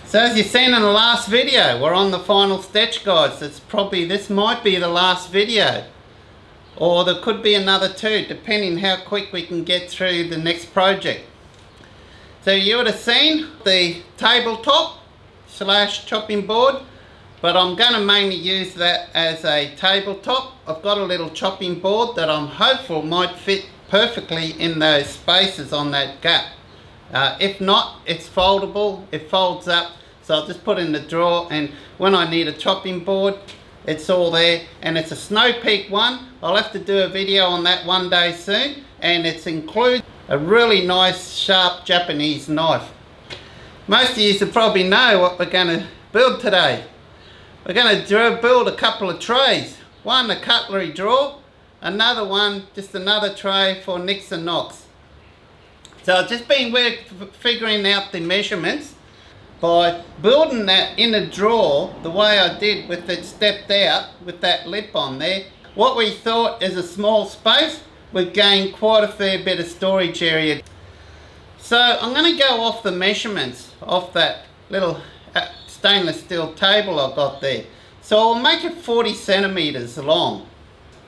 So as you've seen in the last video, we're on the final stitch, guys. This might be the last video, or there could be another two, depending how quick we can get through the next project. So you would have seen the tabletop / chopping board, but I'm going to mainly use that as a tabletop. I've got a little chopping board that I'm hopeful might fit perfectly in those spaces on that gap. If not, it's foldable, it folds up, so I'll just put it in the drawer, and when I need a chopping board, it's all there. And it's a Snow Peak one. I'll have to do a video on that one day soon, and it includes a really nice sharp Japanese knife. Most of you should probably know what we're going to build today. We're going to build a couple of trays. One, a cutlery drawer, another one, just another tray for nicks and knocks. So I've just been figuring out the measurements by building that inner drawer the way I did with it stepped out with that lip on there. What we thought is a small space, we've gained quite a fair bit of storage area. So I'm going to go off the measurements of that little stainless steel table I've got there. So I'll make it 40 centimeters long.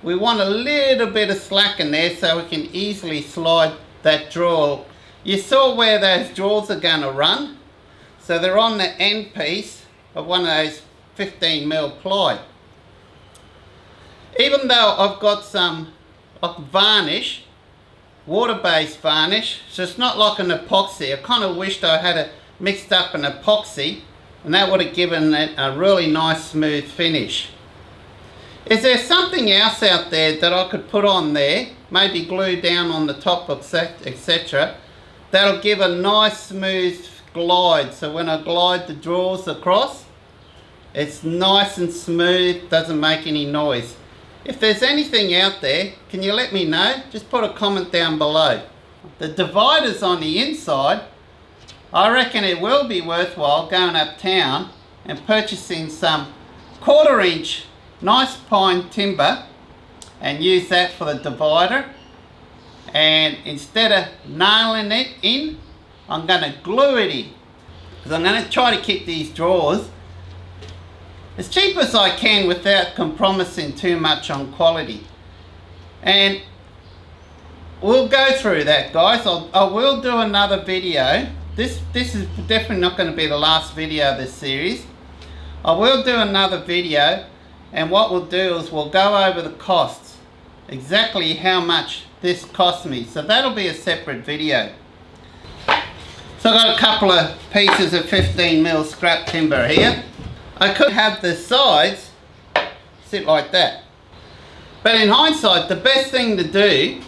We want a little bit of slack in there so we can easily slide that drawer. You saw where those drawers are going to run. So they're on the end piece of one of those 15mm ply. Even though I've got some varnish, water-based varnish, so it's not like an epoxy. I kind of wished I had mixed up an epoxy, and that would have given it a really nice smooth finish. Is there something else out there that I could put on there, maybe glue down on the top, etc., that'll give a nice smooth glide, so when I glide the drawers across, it's nice and smooth, doesn't make any noise? If there's anything out there, can you let me know? Just put a comment down below. The dividers on the inside, I reckon it will be worthwhile going uptown and purchasing some 1/4 inch nice pine timber and use that for the divider. And instead of nailing it in, I'm going to glue it in, because I'm going to try to keep these drawers as cheap as I can without compromising too much on quality. And we'll go through that, guys. I will do another video. This is definitely not going to be the last video of this series. I will do another video, and what we'll do is we'll go over the costs, exactly how much this cost me. So that'll be a separate video. So I've got a couple of pieces of 15mm scrap timber here. I could have the sides sit like that, but in hindsight, the best thing to do,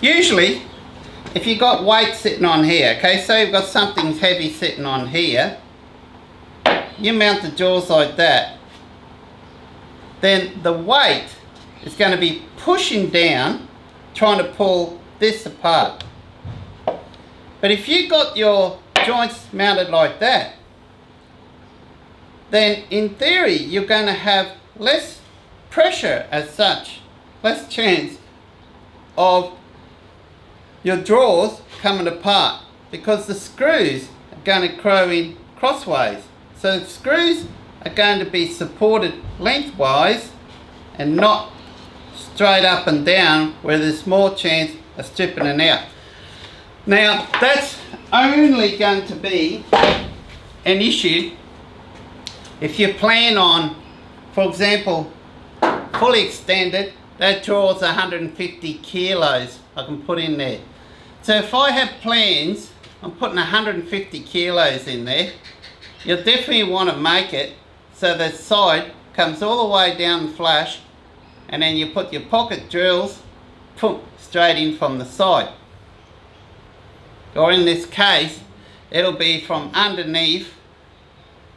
usually if you've got weight sitting on here, okay, so you've got something heavy sitting on here, you mount the jaws like that, then the weight is going to be pushing down, trying to pull this apart. But if you've got your joints mounted like that, then in theory you're going to have less pressure as such, less chance of your drawers coming apart, because the screws are going to crow in crossways. So the screws are going to be supported lengthwise and not straight up and down, where there's more chance of stripping it out. Now that's only going to be an issue if you plan on, for example, fully extended. That drawer's 150 kilos I can put in there. So if I have plans, I'm putting 150 kilos in there, you'll definitely want to make it so the side comes all the way down the flush, and then you put your pocket drills straight in from the side. Or in this case, it'll be from underneath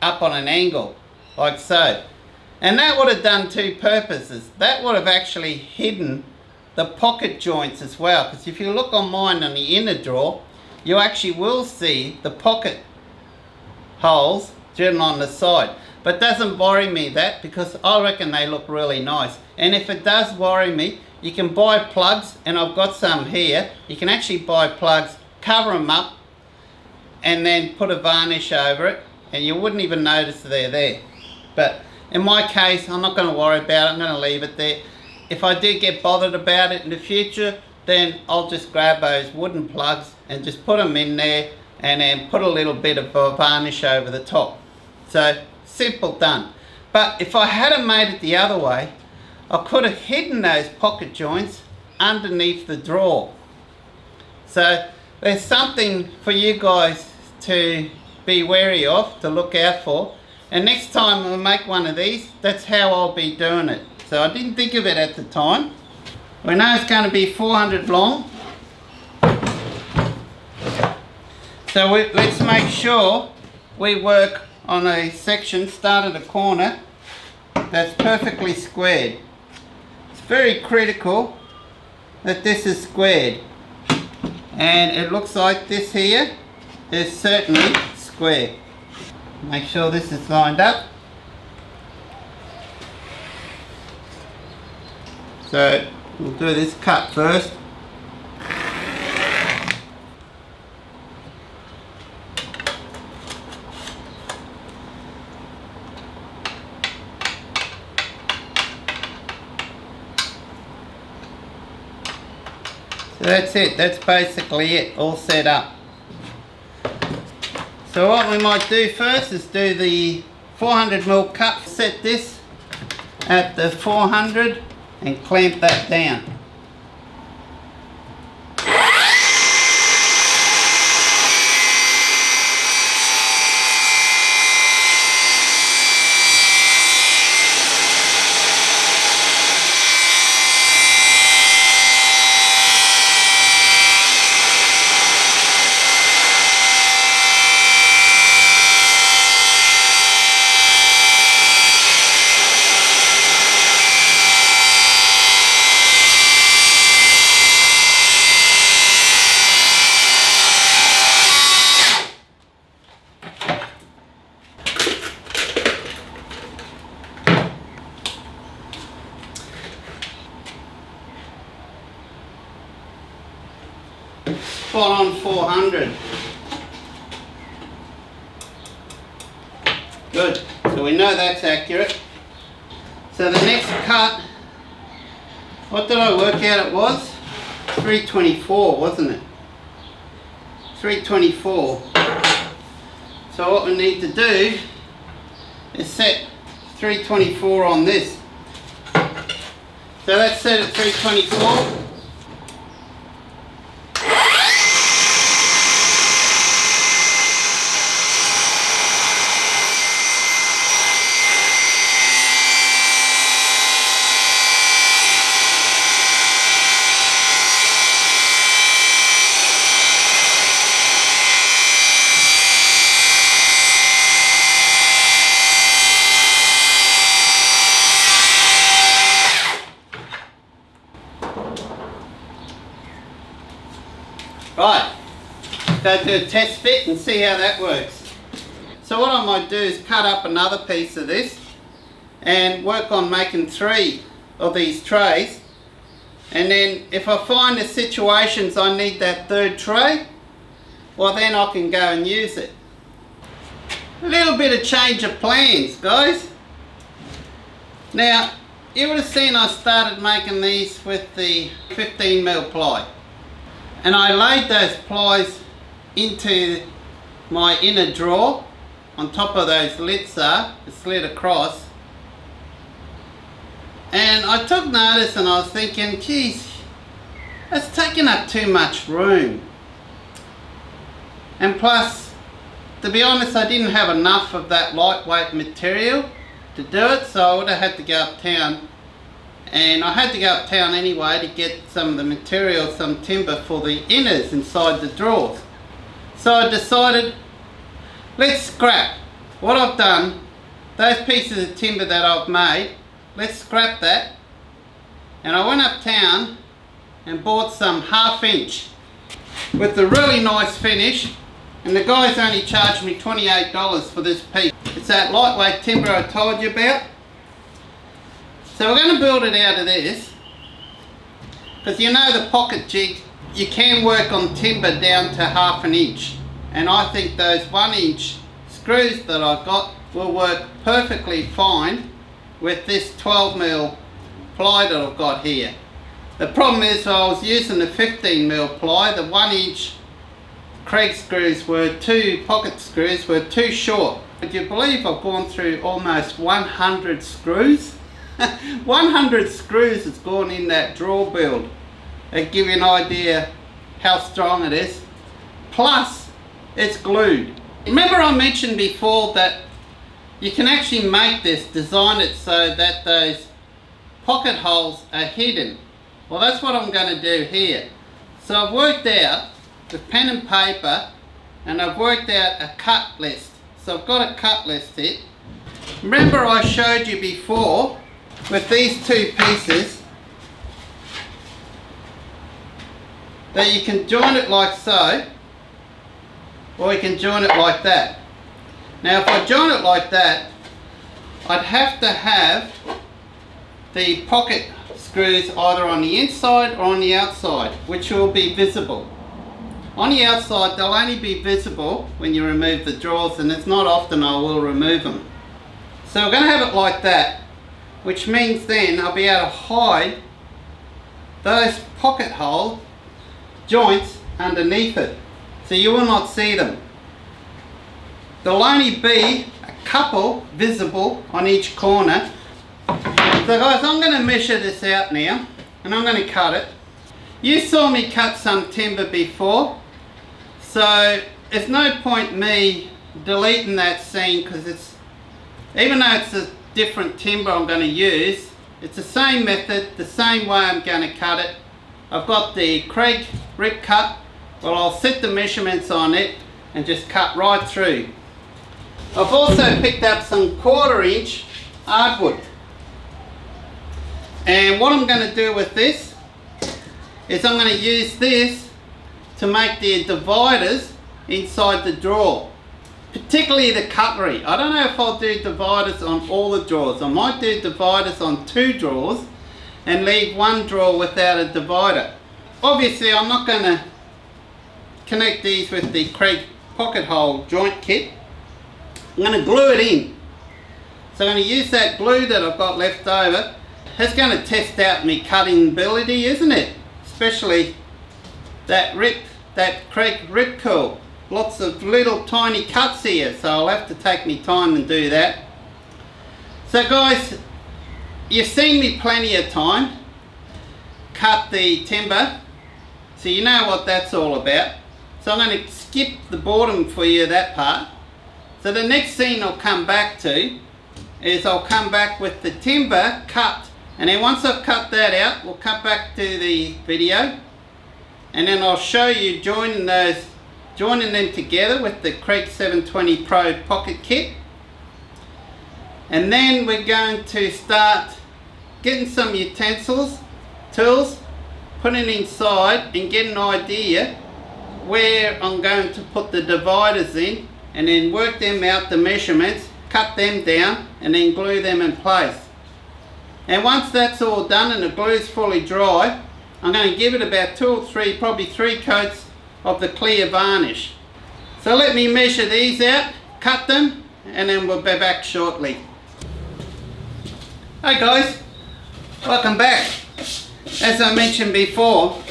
up on an angle, like so. And that would have done two purposes. That would have actually hidden the pocket joints as well, because if you look on mine on the inner drawer, you actually will see the pocket holes drilled on the side. But it doesn't worry me that, because I reckon they look really nice. And if it does worry me, you can buy plugs, and I've got some here. You can actually buy plugs, cover them up, and then put a varnish over it, and you wouldn't even notice they're there. But in my case, I'm not going to worry about it. I'm going to leave it there. If I do get bothered about it in the future, then I'll just grab those wooden plugs and just put them in there, and then put a little bit of varnish over the top. So simple, done. But if I hadn't made it the other way, I could have hidden those pocket joints underneath the drawer. So there's something for you guys to be wary of, to look out for. And next time I make one of these, that's how I'll be doing it. So I didn't think of it at the time. We know it's going to be 400 long. So let's make sure we work on a section, start at a corner, that's perfectly squared. It's very critical that this is squared. And it looks like this here is certainly square. Make sure this is lined up. So we'll do this cut first. So that's it, that's basically it, all set up. So what we might do first is do the 400mm cut. Set this at the 400 and clamp that down. Spot on 400. Good. So we know that's accurate. So the next cut, what did I work out it was? 324, wasn't it? 324. So what we need to do is set 324 on this. So that's set at 324. Right, go do a test fit and see how that works. So what I might do is cut up another piece of this and work on making 3 of these trays, and then if I find the situations I need that 3rd tray, well then I can go and use it. A little bit of change of plans, guys. Now you would have seen I started making these with the 15mm ply. And I laid those plies into my inner drawer on top of those lids there, slid across. And I took notice and I was thinking, geez, that's taking up too much room. And plus, to be honest, I didn't have enough of that lightweight material to do it, so I would have had to go uptown. And I had to go uptown anyway to get some of the material, some timber for the inners inside the drawers. So I decided, let's scrap what I've done, those pieces of timber that I've made, let's scrap that. And I went uptown and bought some 1/2 inch with a really nice finish, and the guys only charged me $28 for this piece. It's that lightweight timber I told you about. So we're going to build it out of this, because you know the pocket jig, you can work on timber down to 1/2 inch, and I think those 1-inch screws that I've got will work perfectly fine with this 12mm ply that I've got here. The problem is I was using the 15mm ply. The 1-inch Kreg screws pocket screws were too short. Would you believe I've gone through almost 100 screws? 100 screws has gone in that drawer build. It'll give you an idea how strong it is. Plus, it's glued. Remember I mentioned before that you can actually make this, design it so that those pocket holes are hidden. Well, that's what I'm going to do here. So I've worked out with pen and paper, and I've worked out a cut list. So I've got a cut list here. Remember I showed you before with these two pieces that you can join it like so, or you can join it like that. Now if I join it like that, I'd have to have the pocket screws either on the inside or on the outside, which will be visible. On the outside they'll only be visible when you remove the drawers, and it's not often I will remove them. So we're going to have it like that, which means then I'll be able to hide those pocket hole joints underneath it, so you will not see them. There'll only be a couple visible on each corner. So guys, I'm going to measure this out now, and I'm going to cut it. You saw me cut some timber before, so there's no point me deleting that scene, because it's, even though it's a different timber I'm going to use, it's the same method, the same way I'm going to cut it. I've got the Kreg Rip Cut. Well, I'll set the measurements on it and just cut right through. I've also picked up some 1/4 inch hardwood, and what I'm going to do with this is I'm going to use this to make the dividers inside the drawer, particularly the cutlery. I don't know if I'll do dividers on all the drawers. I might do dividers on 2 drawers and leave 1 drawer without a divider. Obviously I'm not going to connect these with the Kreg pocket hole joint kit. I'm going to glue it in. So I'm going to use that glue that I've got left over. It's going to test out my cutting ability, isn't it? Especially that Kreg Rip Cut. Lots of little tiny cuts here, so I'll have to take me time and do that. So guys, you've seen me plenty of time cut the timber, so you know what that's all about. So I'm going to skip the bottom for you, that part. So the next scene I'll come back to is I'll come back with the timber cut, and then once I've cut that out, we'll cut back to the video, and then I'll show you joining them together with the Kreg 720 Pro pocket kit. And then we're going to start getting some utensils, tools, putting it inside and get an idea where I'm going to put the dividers in, and then work them out, the measurements, cut them down and then glue them in place. And once that's all done and the glue is fully dry, I'm going to give it about 2 or 3, probably 3 coats of the clear varnish. So let me measure these out, cut them, and then we'll be back shortly. Hey guys, welcome back. As I mentioned before,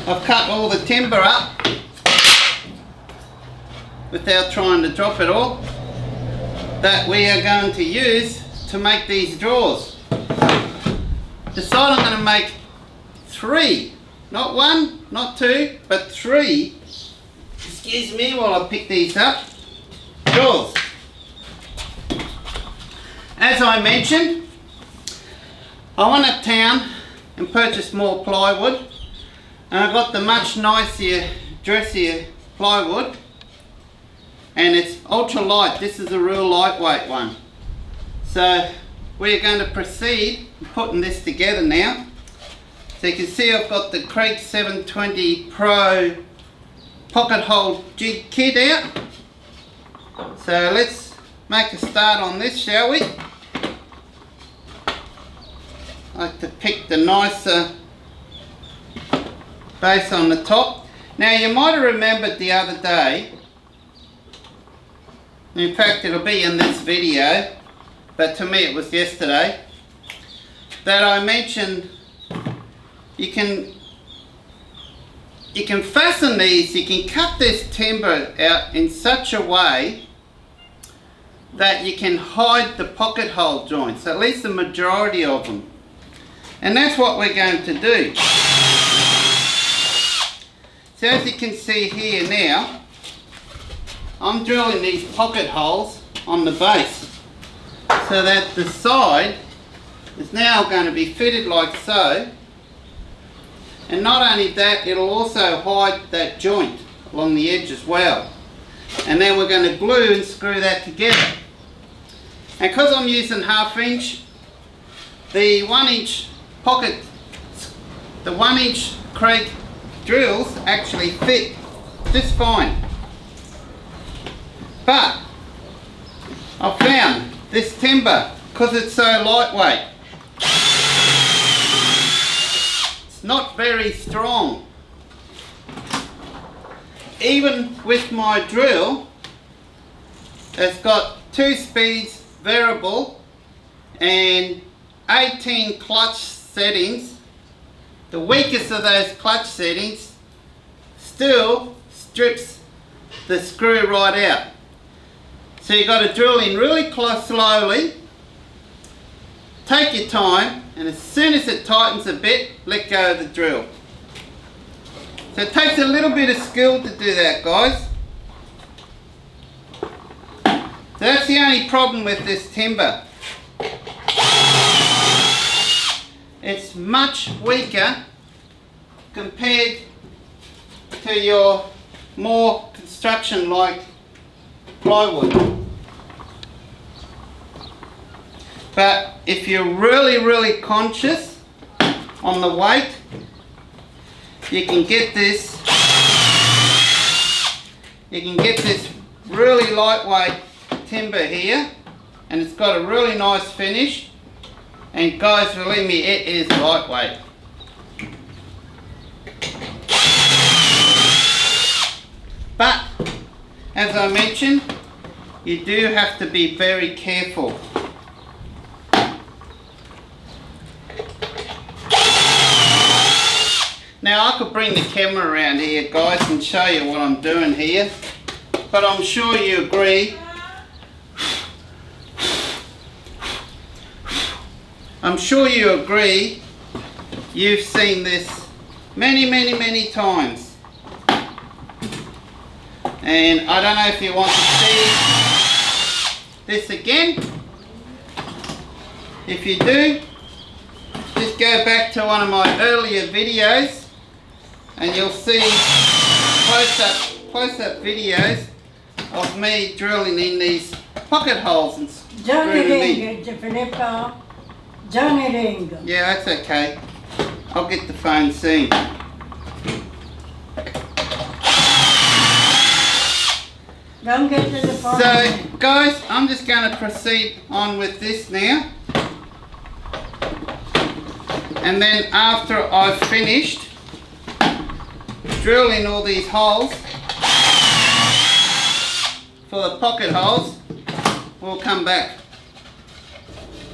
I've cut all the timber up without trying to drop it all, that we are going to use to make these drawers. Decide I'm going to make 3, not 1, not 2, but 3, excuse me while I pick these up, drawers. As I mentioned, I went uptown and purchased more plywood, and I got the much nicer, dressier plywood, and it's ultra light. This is a real lightweight one. So we're going to proceed putting this together now. So you can see I've got the Kreg 720 Pro pocket hole jig kit out. So let's make a start on this, shall we? I like to pick the nicer base on the top. Now you might have remembered the other day, in fact it'll be in this video, but to me it was yesterday, that I mentioned you can fasten these, you can cut this timber out in such a way that you can hide the pocket hole joints, at least the majority of them. And that's what we're going to do. So as you can see here now, I'm drilling these pocket holes on the base so that the side is now going to be fitted like so, and not only that, it'll also hide that joint along the edge as well. And then we're going to glue and screw that together. And because I'm using 1/2 inch, the 1 inch pocket, the 1 inch Kreg drills actually fit just fine. But I found this timber, because it's so lightweight, it's not very strong. Even with my drill, it's got 2 speeds variable and 18 clutch settings. The weakest of those clutch settings still strips the screw right out. So you've got to drill in really close, slowly, take your time, and as soon as it tightens a bit, let go of the drill. So it takes a little bit of skill to do that, guys. So that's the only problem with this timber. It's much weaker compared to your more construction like plywood. But if you're really conscious on the weight, you can get this really lightweight timber here, and it's got a really nice finish. And guys, believe me, it is lightweight. But as I mentioned, you do have to be very careful. Now I could bring the camera around here, guys, and show you what I'm doing here, but I'm sure you agree. I'm sure you agree, you've seen this many times. And I don't know if you want to see this again. If you do, just go back to one of my earlier videos and you'll see close-up videos of me drilling in these pocket holes and screwing them in. Yeah, that's okay. I'll get the phone soon. Don't get to the phone. So, guys, I'm just going to proceed on with this now. And then after I've finished drilling all these holes for the pocket holes, we'll come back.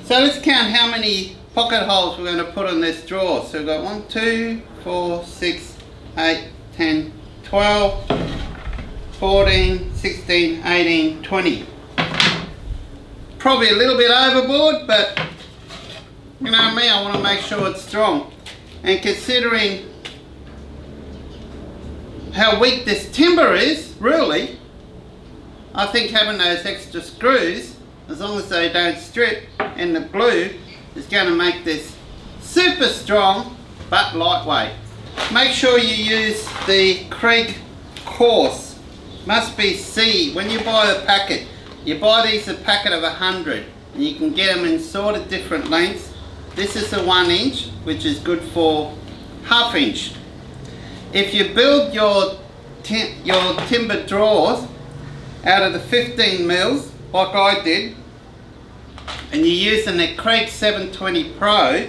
So let's count how many pocket holes we're going to put in this drawer. So we've got 1, 2, 4, 6, 8, 10, 12, 14, 16, 18, 20. Probably a little bit overboard, but you know me, I want to make sure it's strong. And considering how weak this timber is, really, I think having those extra screws, as long as they don't strip, and the glue is going to make this super strong but lightweight. Make sure you use the Kreg coarse. Must be C. When you buy the packet, you buy these a packet of 100 and you can get them in sort of different lengths. This is a 1 inch, which is good for 1/2 inch. If you build your timber drawers out of the 15 mils, like I did, and you're using a Kreg 720 Pro,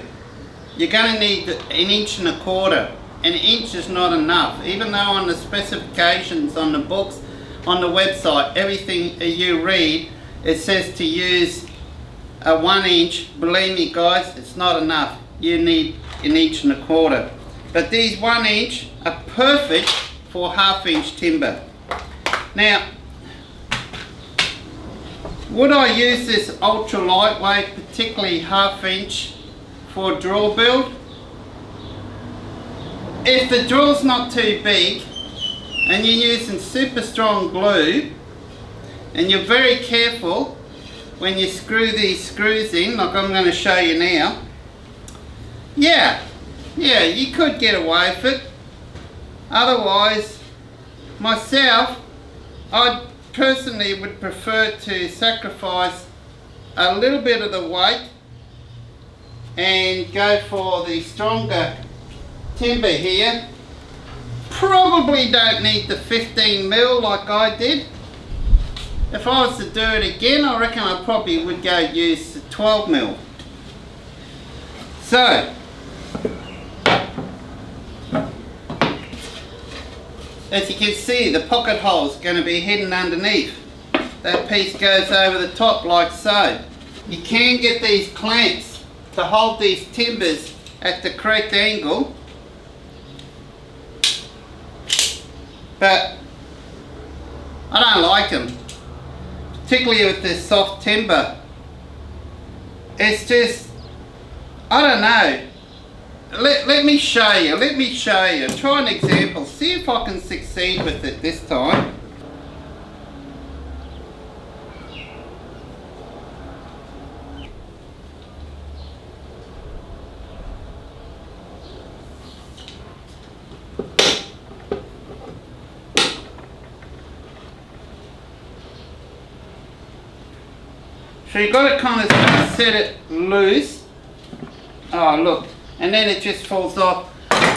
you're going to need 1.25 inches. an inch is not enough. Even though on the specifications, on the books, on the website, everything you read, it says to use a 1 inch. Believe me guys, it's not enough. You need 1.25 inches. But these 1 inch are perfect for 1/2 inch timber. Now, would I use this ultra lightweight, particularly 1/2 inch for drill build? If the drill's not too big and you're using super strong glue and you're very careful when you screw these screws in, like I'm going to show you now, yeah, you could get away with it. Otherwise, myself, I personally would prefer to sacrifice a little bit of the weight and go for the stronger timber here. Probably don't need the 15 mil like I did. If I was to do it again, I reckon I probably would go use the 12 mil. So, as you can see, the pocket hole is going to be hidden underneath. That piece goes over the top like so. You can get these clamps to hold these timbers at the correct angle, but I don't like them, particularly with this soft timber. It's just, I don't know. Let me show you, try an example, see if I can succeed with it this time. So you've got to kind of set it loose. Oh look, and then it just falls off.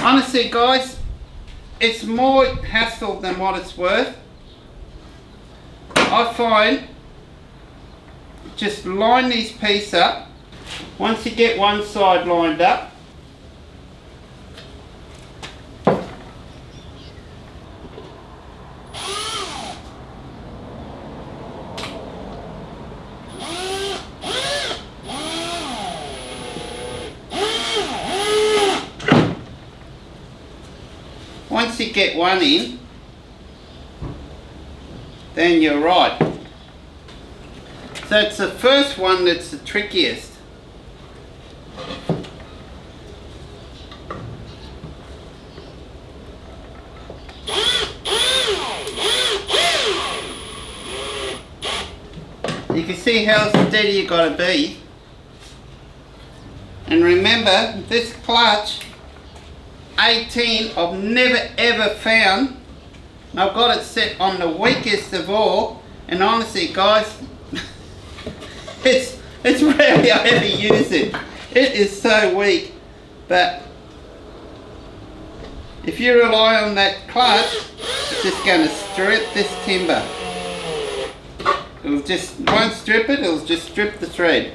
Honestly guys, it's more hassle than what it's worth. I find, just line these pieces up. Once you get one side lined up, once you get one in, then you're right. So it's the first one that's the trickiest. You can see how steady you got to be. And remember, this clutch 18 I've never ever found, and I've got it set on the weakest of all, and honestly guys, it's rarely I ever use it. It is so weak, but if you rely on that clutch, it's just going to strip this timber. It'll just, won't strip it, it'll just strip the thread.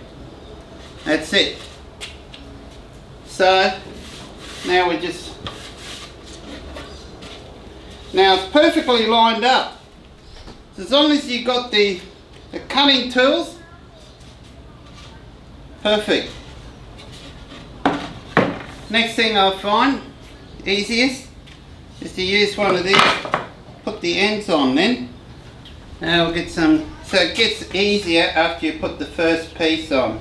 That's it. So now we just, now it's perfectly lined up. So as long as you've got the cutting tools, perfect. Next thing I find easiest is to use one of these, put the ends on then. Now we'll get some, so it gets easier after you put the first piece on.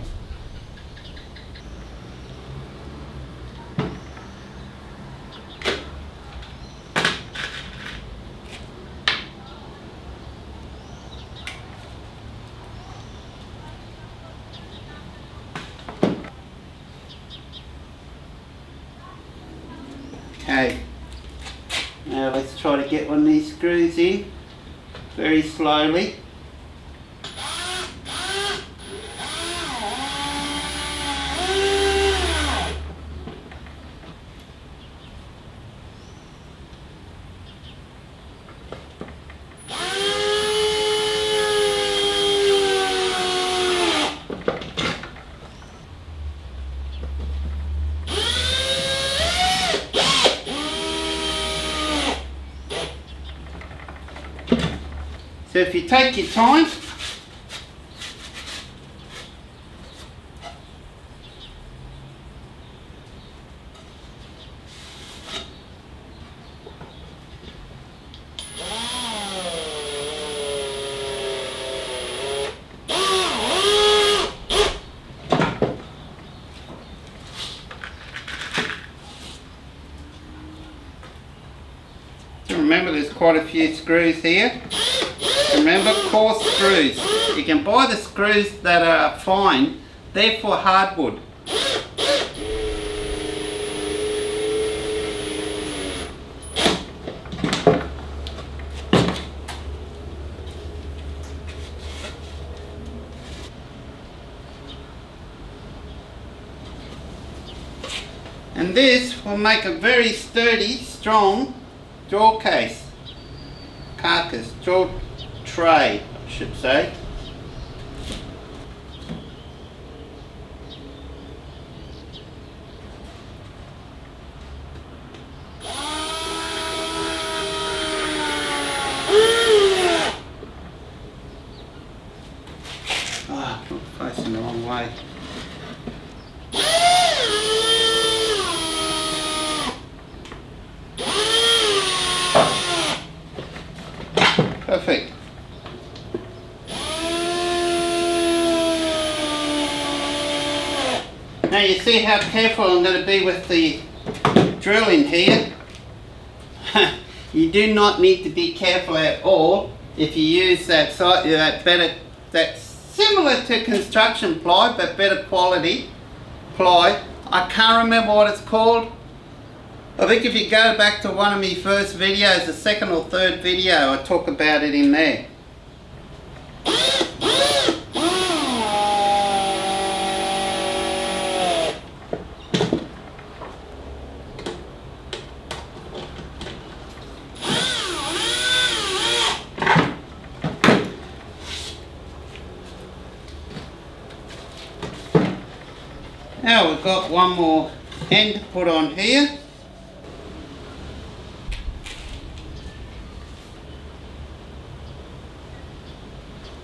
Okay, now let's try to get one of these screws in very slowly. if you take your time, remember there's quite a few screws here. Remember, coarse screws. You can buy the screws that are fine, they're for hardwood. And this will make a very sturdy, strong draw case, carcass, draw tray, I should say. Ah, I'm facing the wrong way. Perfect. Now you see how careful I'm going to be with the drill in here. You do not need to be careful at all if you use that's similar to construction ply but better quality ply. I can't remember what it's called. I think if you go back to one of my first videos, the second or third video, I talk about it in there. Now we've got one more end to put on here.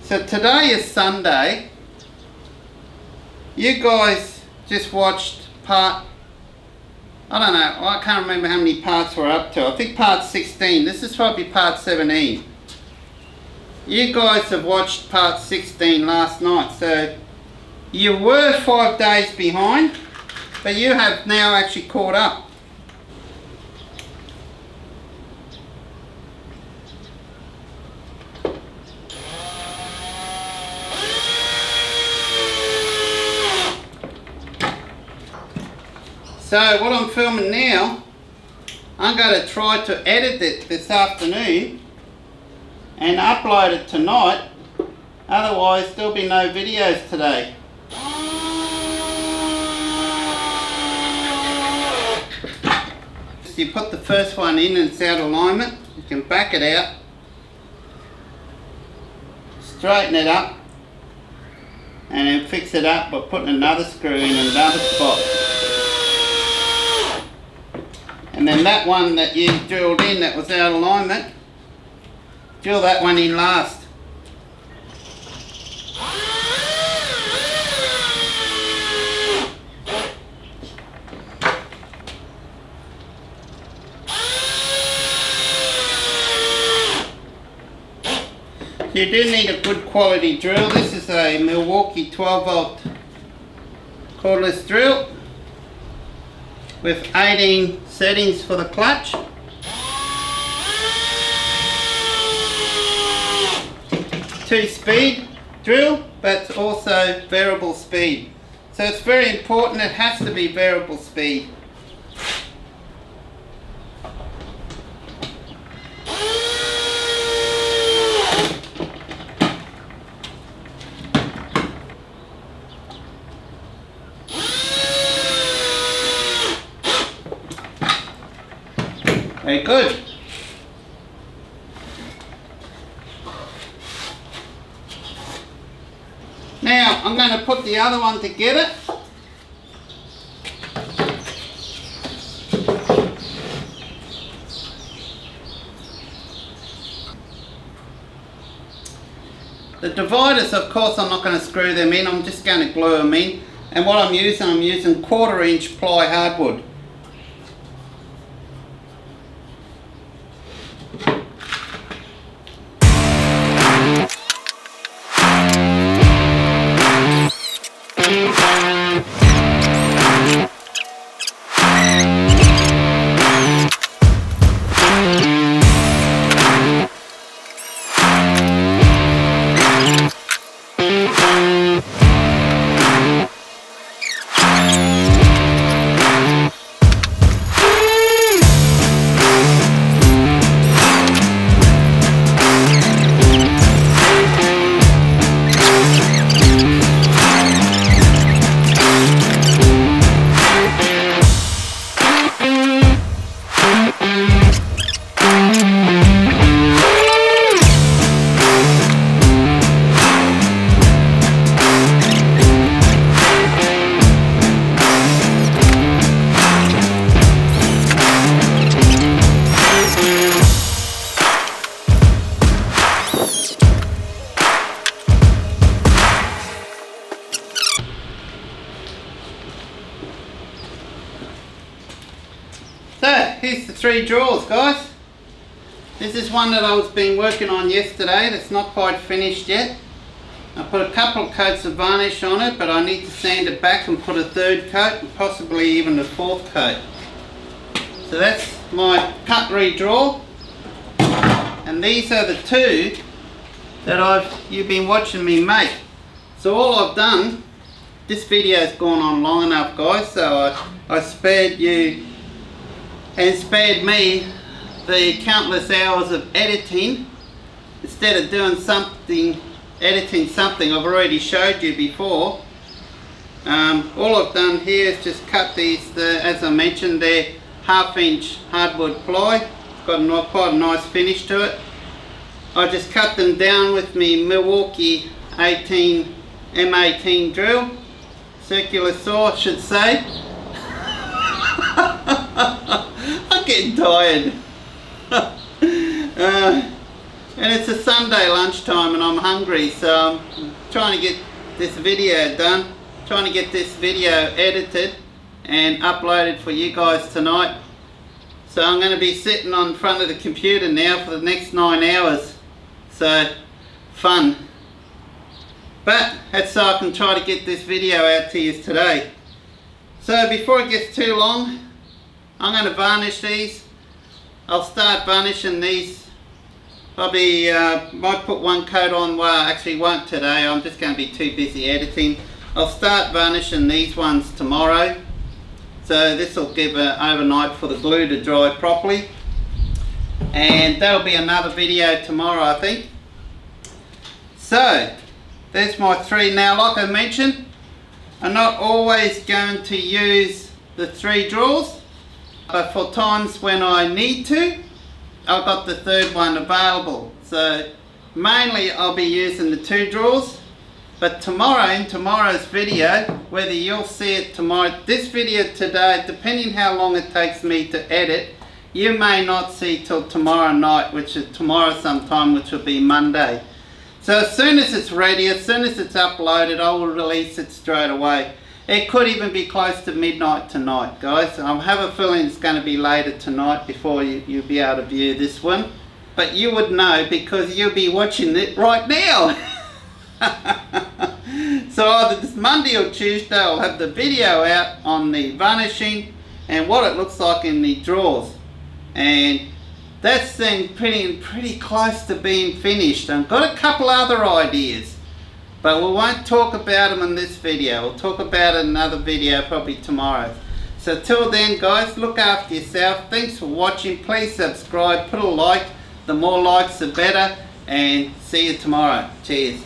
So today is Sunday. You guys just watched part, I don't know, I can't remember how many parts we're up to. I think part 16. This is probably part 17. You guys have watched part 16 last night, so you were 5 days behind, but you have now actually caught up. So what I'm filming now, I'm going to try to edit it this afternoon and upload it tonight, otherwise there'll be no videos today. So you put the first one in and it's out of alignment, you can back it out, straighten it up and then fix it up by putting another screw in another spot. And then that one that you drilled in that was out of alignment, drill that one in last. You do need a good quality drill. This is a Milwaukee 12 volt cordless drill with 18 settings for the clutch. Two-speed drill, but also variable speed. So it's very important, it has to be variable speed. Very good. Now I'm going to put the other one together. The dividers, of course, I'm not going to screw them in, I'm just going to glue them in. And what I'm using 1/4" ply hardwood. So, here's the 3 drawers, guys. This is one that I was been working on yesterday that's not quite finished yet. I put a couple of coats of varnish on it, but I need to sand it back and put a 3rd coat and possibly even a 4th coat. So that's my cutlery drawer. And these are the 2 that you've been watching me make. So all I've done, this video's gone on long enough, guys, so I spared you and spared me the countless hours of editing. Instead of doing editing something I've already showed you before. All I've done here is just cut these, as I mentioned, they're 1/2" hardwood ply. It's got quite a nice finish to it. I just cut them down with my Milwaukee M18 drill, circular saw I should say. I'm getting tired. And it's a Sunday lunchtime and I'm hungry, so I'm trying to get this video done, trying to get this video edited and uploaded for you guys tonight. So I'm going to be sitting on front of the computer now for the next 9 hours. So fun. But that's so I can try to get this video out to you today. So before it gets too long, I'm going to varnish these. I'll start varnishing these. Probably might put 1 coat on, well actually won't today, I'm just going to be too busy editing. I'll start varnishing these ones tomorrow. So this will give it overnight for the glue to dry properly. And that'll be another video tomorrow I think. So there's my 3 now. Like I mentioned, I'm not always going to use the 3 drawers, but for times when I need to, I've got the 3rd one available. So mainly I'll be using the 2 drawers, but tomorrow, in tomorrow's video, whether you'll see it tomorrow, this video today, depending how long it takes me to edit, you may not see till tomorrow night, which is tomorrow sometime, which will be Monday. So as soon as it's ready, as soon as it's uploaded, I will release it straight away. It could even be close to midnight tonight, guys. I have a feeling it's going to be later tonight before you'll be able to view this one. But you would know because you'll be watching it right now. So either this Monday or Tuesday I'll have the video out on the varnishing and what it looks like in the drawers. And that's then pretty close to being finished. I've got a couple other ideas, but we won't talk about them in this video. We'll talk about it in another video probably tomorrow. So till then guys, look after yourself. Thanks for watching. Please subscribe, put a like. The more likes the better, and see you tomorrow. Cheers.